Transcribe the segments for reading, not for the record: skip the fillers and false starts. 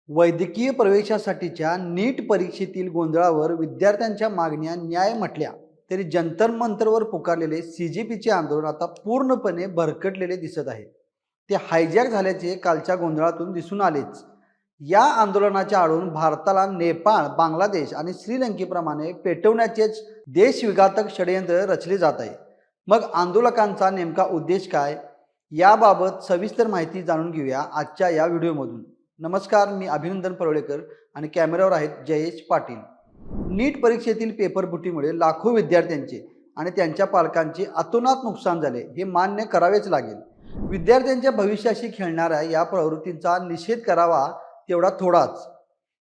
वैद्यकीय प्रवेशासाठीच्या नीट परीक्षेतील गोंधळावर विद्यार्थ्यांच्या मागण्या न्याय म्हटल्या तरी जंतर मंतरवर पुकारलेले CJPचे आंदोलन आता पूर्णपणे भरकटलेले दिसत आहे. ते हायजॅक झाल्याचे कालच्या गोंधळातून दिसून आलेच. या आंदोलनाच्या आडून भारताला नेपाळ, बांगलादेश आणि श्रीलंकेप्रमाणे पेटवण्याचेच देशविघातक षडयंत्र रचले जात आहे. मग आंदोलकांचा नेमका उद्देश काय, याबाबत सविस्तर माहिती जाणून घेऊया आजच्या या व्हिडिओमधून. नमस्कार, मी अभिनंदन परोळेकर आणि कॅमेऱ्यावर आहेत जयेश पाटील. नीट परीक्षेतील पेपरफुटीमुळे लाखो विद्यार्थ्यांचे आणि त्यांच्या पालकांचे अतोनात नुकसान झाले, हे मान्य करावेच लागेल. विद्यार्थ्यांच्या भविष्याशी खेळणाऱ्या या प्रवृत्तींचा निषेध करावा तेवढा थोडाच.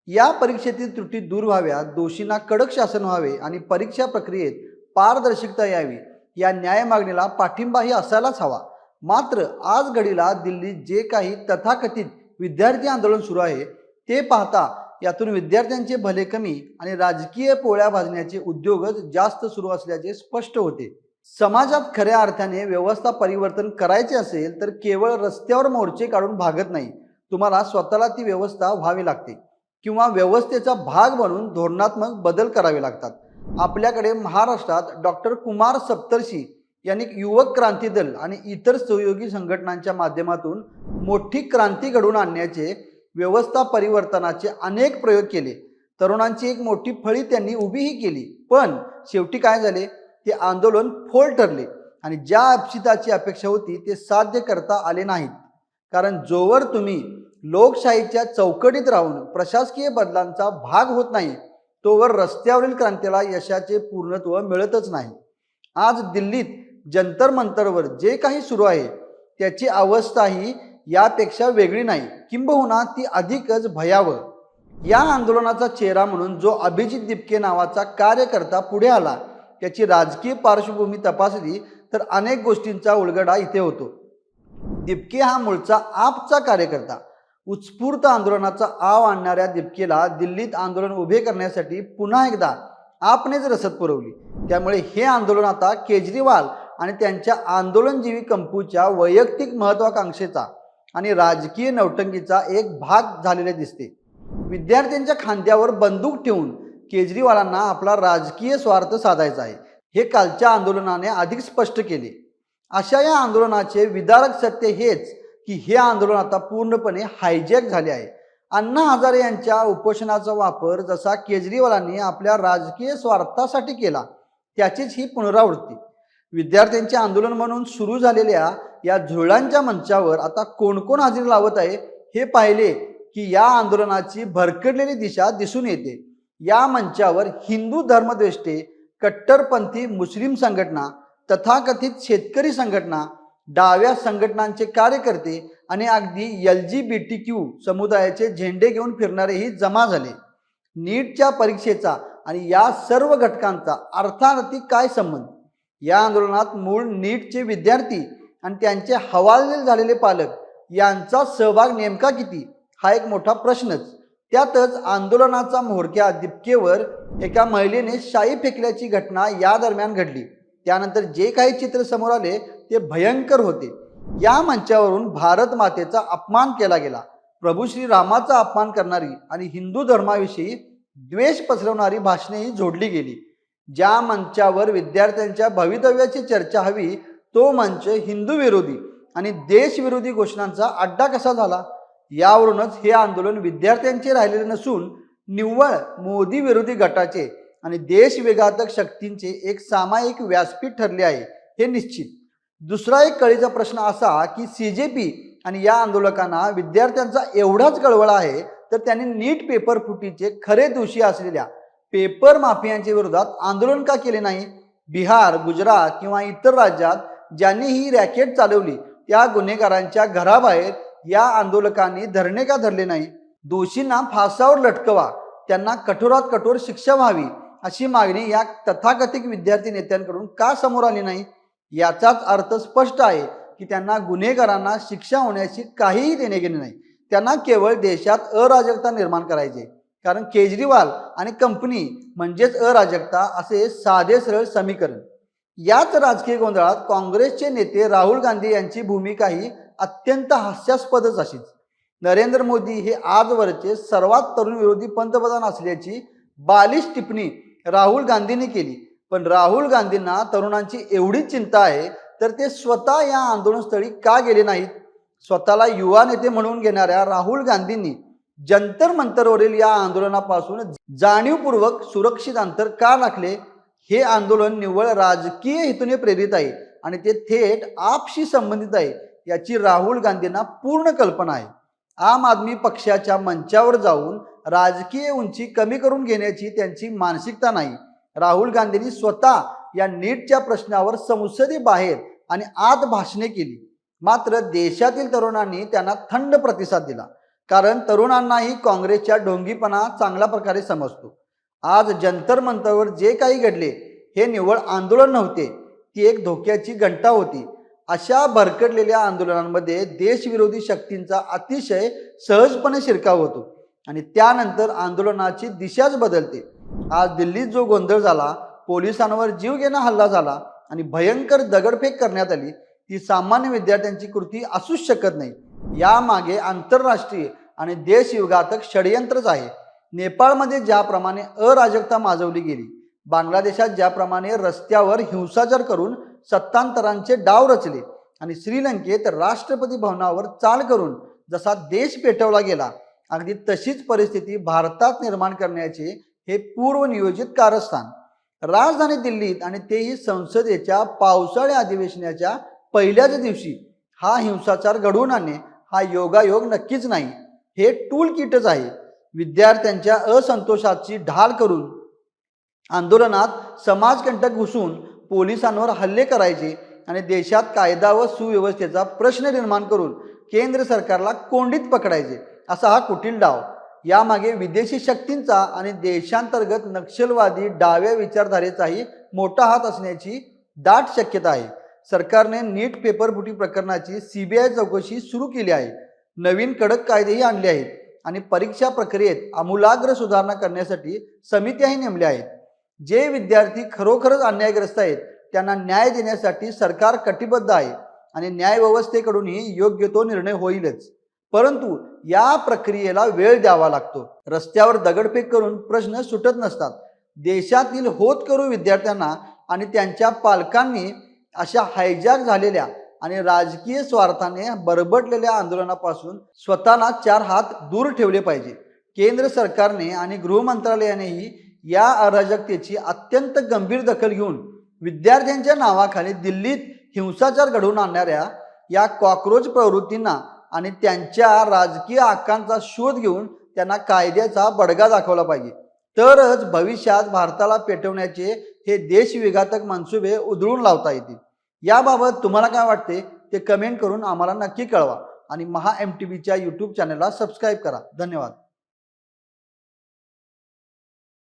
या परीक्षेतील त्रुटी दूर व्हाव्या, दोषींना कडक शासन व्हावे आणि परीक्षा प्रक्रियेत पारदर्शकता यावी, या न्याय मागणीला पाठिंबाही असायलाच हवा. मात्र आज घडीला दिल्लीत जे काही तथाकथित विद्यार्थी आंदोलन सुरू आहे ते पाहता यातून विद्यार्थ्यांचे भले कमी आणि राजकीय पोळ्या भाजण्याचे उद्योगच जास्त सुरू असल्याचे स्पष्ट होते. समाजात खऱ्या अर्थाने व्यवस्था परिवर्तन करायचे असेल तर केवळ रस्त्यावर मोर्चे काढून भागत नाही, तुम्हाला स्वतःला ती व्यवस्था व्हावी लागते किंवा व्यवस्थेचा भाग बनून धोरणात्मक बदल करावे लागतात. आपल्याकडे महाराष्ट्रात डॉक्टर कुमार सप्तर्षी यांनी युवक क्रांती दल आणि इतर सहयोगी संघटनांच्या माध्यमातून मोठी क्रांती घडवून आणण्याचे, व्यवस्था परिवर्तनाचे अनेक प्रयोग केले. तरुणांची एक मोठी फळी त्यांनी उभीही केली. पण शेवटी काय झाले, ते आंदोलन फोल ठरले आणि ज्या अपेक्षिताची अपेक्षा होती ते साध्य करता आले नाहीत. कारण जोवर तुम्ही लोकशाहीच्या चौकटीत राहून प्रशासकीय बदलांचा भाग होत नाही तोवर रस्त्यावरील क्रांतीला यशाचे पूर्णत्व मिळतच नाही. आज दिल्लीत जंतर मंतरवर जे काही सुरू आहे त्याची अवस्था ही यापेक्षा वेगळी नाही, किंबहुना ती अधिकच भयावह. या आंदोलनाचा चेहरा म्हणून जो अभिजित दिपके नावाचा कार्यकर्ता पुढे आला, त्याची राजकीय पार्श्वभूमी तपासली तर अनेक गोष्टींचा उलगडा इथे होतो. दिपके हा मूळचा आपचा कार्यकर्ता. उत्स्फूर्त आंदोलनाचा आव आणणाऱ्या दिपकेला दिल्लीत आंदोलन उभे करण्यासाठी पुन्हा एकदा आपनेच रसद पुरवली. त्यामुळे हे आंदोलन आता केजरीवाल आणि त्यांच्या आंदोलनजीवी कंपूच्या वैयक्तिक महत्वाकांक्षेचा आणि राजकीय नौटंकीचा एक भाग झालेले दिसते. विद्यार्थ्यांच्या खांद्यावर बंदूक ठेवून केजरीवालांना आपला राजकीय स्वार्थ साधायचा आहे, हे कालच्या आंदोलनाने अधिक स्पष्ट केले. अशा या आंदोलनाचे विदारक सत्य हेच की हे आंदोलन आता पूर्णपणे हायजॅक झाले आहे. अण्णा हजारे यांच्या उपोषणाचा वापर जसा केजरीवालांनी आपल्या राजकीय स्वार्थासाठी केला, त्याचीच ही पुनरावृत्ती. विद्यार्थ्यांचे आंदोलन म्हणून सुरू झालेल्या या झुळांच्या मंचावर आता कोण कोण हजेरी लावत आहे हे पाहिले की या आंदोलनाची भरकटलेली दिशा दिसून येते. या मंचावर हिंदू धर्मद्वेष्टे, कट्टरपंथी मुस्लिम संघटना, तथाकथित शेतकरी संघटना, डाव्या संघटनांचे कार्यकर्ते आणि अगदी LGBTQ समुदायाचे झेंडे घेऊन फिरणारेही जमा झाले. नीटच्या परीक्षेचा आणि या सर्व घटकांचा अर्थार्थी काय संबंध? या आंदोलनात मूळ नीटचे विद्यार्थी आणि त्यांचे हवालदिल झालेले पालक यांचा सहभाग नेमका किती, हा एक मोठा प्रश्नच. त्यातच आंदोलनाचा म्होरक्या दिपकेवर एका महिलेने शाई फेकल्याची घटना या दरम्यान घडली. त्यानंतर जे काही चित्र समोर आले ते भयंकर होते. या मंचावरून भारत मातेचा अपमान केला गेला, प्रभू श्रीरामाचा अपमान करणारी आणि हिंदू धर्माविषयी द्वेष पसरवणारी भाषणेही जोडली गेली. ज्या मंचावर विद्यार्थ्यांच्या भवितव्याची चर्चा हवी तो मंच हिंदू विरोधी आणि देशविरोधी घोषणांचा अड्डा कसा झाला? यावरूनच हे आंदोलन विद्यार्थ्यांचे राहिलेले नसून निव्वळ मोदी विरोधी गटाचे आणि देशविघातक शक्तींचे एक सामायिक व्यासपीठ ठरले आहे, हे निश्चित. दुसरा एक कळीचा प्रश्न असा की CJP आणि या आंदोलकांना विद्यार्थ्यांचा एवढाच कळवळा आहे तर त्यांनी नीट पेपर फुटीचे खरे दोषी असलेल्या पेपर माफियांच्या विरोधात आंदोलन का केले नाही? बिहार, गुजरात किंवा इतर राज्यात ज्यांनी ही रॅकेट चालवली त्या गुन्हेगारांच्या घराबाहेर या आंदोलकांनी धरणे का धरले नाही? दोषींना फासावर लटकवा, त्यांना कठोरात कठोर शिक्षा व्हावी, अशी मागणी या तथाकथित विद्यार्थी नेत्यांकडून का समोर आली नाही? याचाच अर्थ स्पष्ट आहे की त्यांना गुन्हेगारांना शिक्षा होण्याची काहीही देणे घेणे नाही. त्यांना केवळ देशात अराजकता निर्माण करायचे. कारण केजरीवाल आणि कंपनी म्हणजेच अराजकता असे साधे सरळ समीकरण. याच राजकीय गोंधळात काँग्रेसचे नेते राहुल गांधी यांची भूमिका ही अत्यंत हास्यास्पदच अशीच. नरेंद्र मोदी हे आजवरचे सर्वात तरुण विरोधी पंतप्रधान असल्याची बालिश टिप्पणी राहुल गांधींनी केली. पण राहुल गांधींना तरुणांची एवढी चिंता आहे तर ते स्वतः या आंदोलनस्थळी का गेले नाहीत? स्वतःला युवा नेते म्हणून घेणाऱ्या राहुल गांधींनी जंतर मंतरवरील या आंदोलनापासून जाणीवपूर्वक सुरक्षित अंतर का राखले? हे आंदोलन निव्वळ राजकीय हेतूने प्रेरित आहे आणि ते थेट आपशी संबंधित आहे याची राहुल गांधींना पूर्ण कल्पना आहे. आम आदमी पक्षाच्या मंचावर जाऊन राजकीय उंची कमी करून घेण्याची त्यांची मानसिकता नाही. राहुल गांधींनी स्वतः या नीटच्या प्रश्नावर संसदेबाहेर आणि आत भाषणे केली. मात्र देशातील तरुणांनी त्यांना थंड प्रतिसाद दिला, कारण तरुणांनाही काँग्रेसच्या ढोंगीपणा चांगल्या प्रकारे समजतो. आज जंतर मंतरवर जे काही घडले हे निव्वळ आंदोलन नव्हते, ती एक धोक्याची घंटा होती. अशा भरकटलेल्या आंदोलनांमध्ये देशविरोधी शक्तींचा अतिशय सहजपणे शिरकाव होतो आणि त्यानंतर आंदोलनाची दिशाच बदलते. आज दिल्लीत जो गोंधळ झाला, पोलिसांवर जीवघेणा हल्ला झाला आणि भयंकर दगडफेक करण्यात आली, ती सामान्य विद्यार्थ्यांची कृती असूच शकत नाही. यामागे आंतरराष्ट्रीय आणि देशविघातक षडयंत्रच आहे. नेपाळमध्ये ज्याप्रमाणे अराजकता माजवली गेली, बांगलादेशात ज्याप्रमाणे रस्त्यावर हिंसाचार करून सत्तांतरांचे डाव रचले आणि श्रीलंकेत राष्ट्रपती भवनावर चाल करून जसा देश पेटवला गेला, अगदी तशीच परिस्थिती भारतात निर्माण करण्याचे हे पूर्वनियोजित कारस्थान. राजधानी दिल्लीत आणि तेही संसदेच्या पावसाळी अधिवेशनाच्या पहिल्याच दिवशी हा हिंसाचार घडवून आणणे हा योगायोग नक्कीच नाही, हे टूल किटच आहे. विद्यार्थ्यांच्या असंतोषाची ढाल करून आंदोलनात समाजकंटक घुसून पोलिसांवर हल्ले करायचे आणि देशात कायदा व सुव्यवस्थेचा प्रश्न निर्माण करून केंद्र सरकारला कोंडीत पकडायचे, असा हा कुटील डाव. यामागे विदेशी शक्तींचा आणि देशांतर्गत नक्षलवादी डाव्या विचारधारेचाही मोठा हात असण्याची दाट शक्यता आहे. सरकारने नीट पेपरफुटी प्रकरणाची CBI चौकशी सुरू केली आहे. नवीन कडक कायदेही आणले आहेत आणि परीक्षा प्रक्रियेत आमूलाग्र सुधारणा करण्यासाठी समित्याही नेमल्या आहेत. जे विद्यार्थी खरोखरच अन्यायग्रस्त आहेत त्यांना न्याय देण्यासाठी सरकार कटिबद्ध आहे आणि न्यायव्यवस्थेकडूनही योग्य तो निर्णय होईलच. परंतु या प्रक्रियेला वेळ द्यावा लागतो. रस्त्यावर दगडफेक करून प्रश्न सुटत नसतात. देशातील होतकरू विद्यार्थ्यांना आणि त्यांच्या पालकांनी अशा हायजॅक झालेल्या आणि राजकीय स्वार्थाने बरबटलेल्या आंदोलनापासून स्वतःला 4 हात दूर ठेवले पाहिजे. केंद्र सरकारने आणि गृह मंत्रालयानेही या अराजकतेची अत्यंत गंभीर दखल घेऊन विद्यार्थ्यांच्या नावाखाली दिल्लीत हिंसाचार घडवून आणणाऱ्या या कॉक्रोच प्रवृत्तींना आणि त्यांच्या राजकीय हक्कांचा शोध घेऊन त्यांना कायद्याचा बडगा दाखवला पाहिजे. तरच भविष्यात भारताला पेटवण्याचे हे देशविघातक मनसुबे उधळून लावता येतील. याबाबत तुम्हाला काय वाटते ते कमेंट करून आम्हाला नक्की कळवा आणि महा MTVच्या YouTube चॅनलला सबस्क्राईब करा. धन्यवाद.